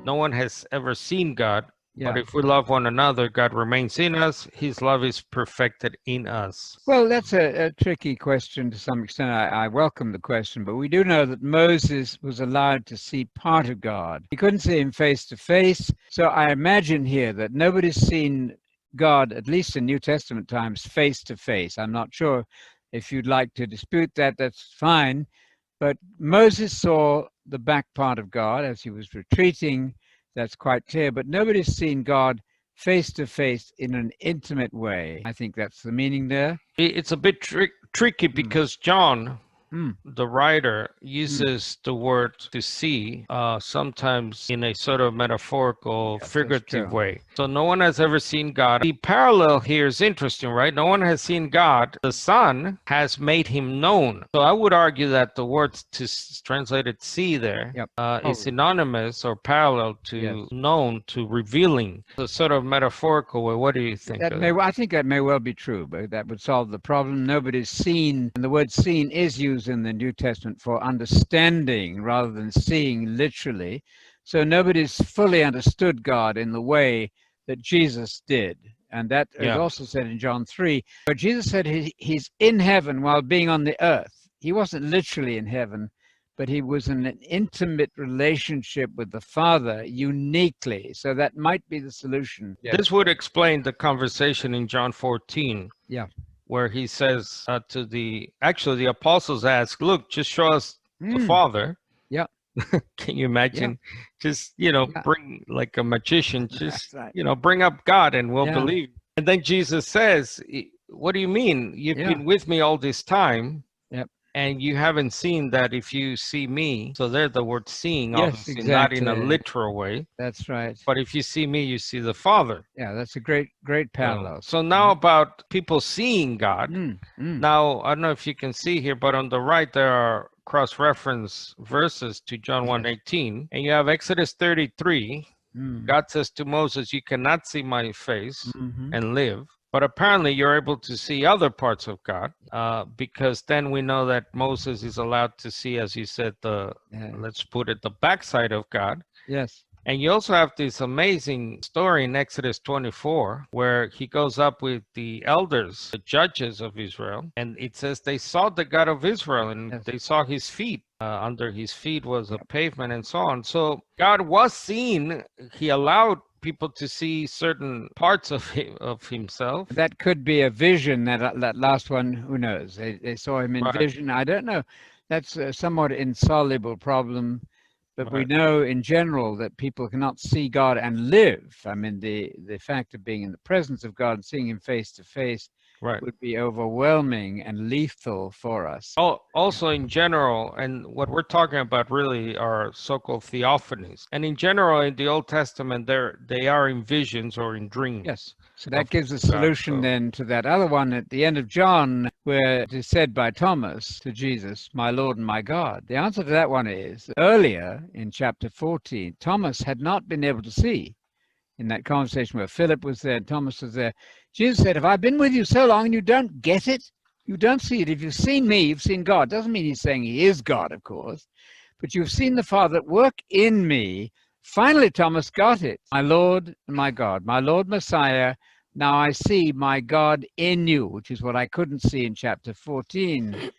no one has ever seen God. But Yeah. if we love one another, God remains in us. His love is perfected in us. Well, that's a tricky question to some extent. I welcome the question, but we do know that Moses was allowed to see part of God. He couldn't see him face to face. So I imagine here that nobody's seen God, at least in New Testament times, face to face. I'm not sure if you'd like to dispute that, that's fine. But Moses saw the back part of God as he was retreating. That's quite clear. But nobody's seen God face to face in an intimate way. I think that's the meaning there. It's a bit tricky Mm. because John, Mm. the writer, uses the word to see sometimes in a sort of metaphorical, Yes, that's figurative true. way. So no one has ever seen God. The parallel here is interesting, right? No one has seen God. The Son has made him known. So I would argue that the word translated see there Yep. is synonymous or parallel to Yes. known, to revealing. The sort of metaphorical way. What do you think That of may, that? I think that may well be true, but that would solve the problem. Nobody's seen, and the word seen is used in the New Testament for understanding rather than seeing literally. So nobody's fully understood God in the way that Jesus did. And that is Yeah. also said in John 3, where Jesus said he's in heaven while being on the earth. He wasn't literally in heaven, but he was in an intimate relationship with the Father uniquely. So that might be the solution. This would explain the conversation in John 14, Yeah. where he says actually the apostles ask, look, just show us the Mm. Father. Yeah. Can you imagine? Just, Yeah. bring like a magician, That's just, right. bring up God and we'll Yeah. believe. And then Jesus says, what do you mean? You've Yeah. been with me all this time. Yep. And you haven't seen that if you see me. So there's the word seeing, Yes, obviously, not in a exactly. literal way. That's right. But if you see me, you see the Father. Yeah, that's a great parallel. So now about people seeing God. Mm. Now, I don't know if you can see here, but on the right, there are cross-reference verses to John Yes. 1:18. And you have Exodus 33. Mm. God says to Moses, you cannot see my face Mhm. and live. But apparently you're able to see other parts of God because then we know that Moses is allowed to see, as you said, let's put it, the backside of God. Yes. And you also have this amazing story in Exodus 24 where he goes up with the elders, the judges of Israel, and it says they saw the God of Israel and Yes. they saw his feet. Under his feet was a pavement and so on. So God was seen. He allowed people to see certain parts of himself. That could be a vision. That last one, who knows? They saw him in Right. vision. I don't know. That's a somewhat insoluble problem. But we Right. know in general that people cannot see God and live. I mean, the fact of being in the presence of God and seeing him face to face Right. would be overwhelming and lethal for us. Also in general, and what we're talking about really are so-called theophanies. And in general, in the Old Testament, they are in visions or in dreams. Yes. So that of gives a God. solution So- then to that other one at the end of John, where it is said by Thomas to Jesus, my Lord and my God. The answer to that one is earlier in chapter 14, Thomas had not been able to see. In that conversation where Philip was there and Thomas was there, Jesus said, have I been with you so long and you don't get it? You don't see it. If you've seen me, you've seen God. Doesn't mean he's saying he is God, of course, but you've seen the Father at work in me. Finally, Thomas got it. My Lord and my God, my Lord Messiah, now I see my God in you, which is what I couldn't see in chapter 14.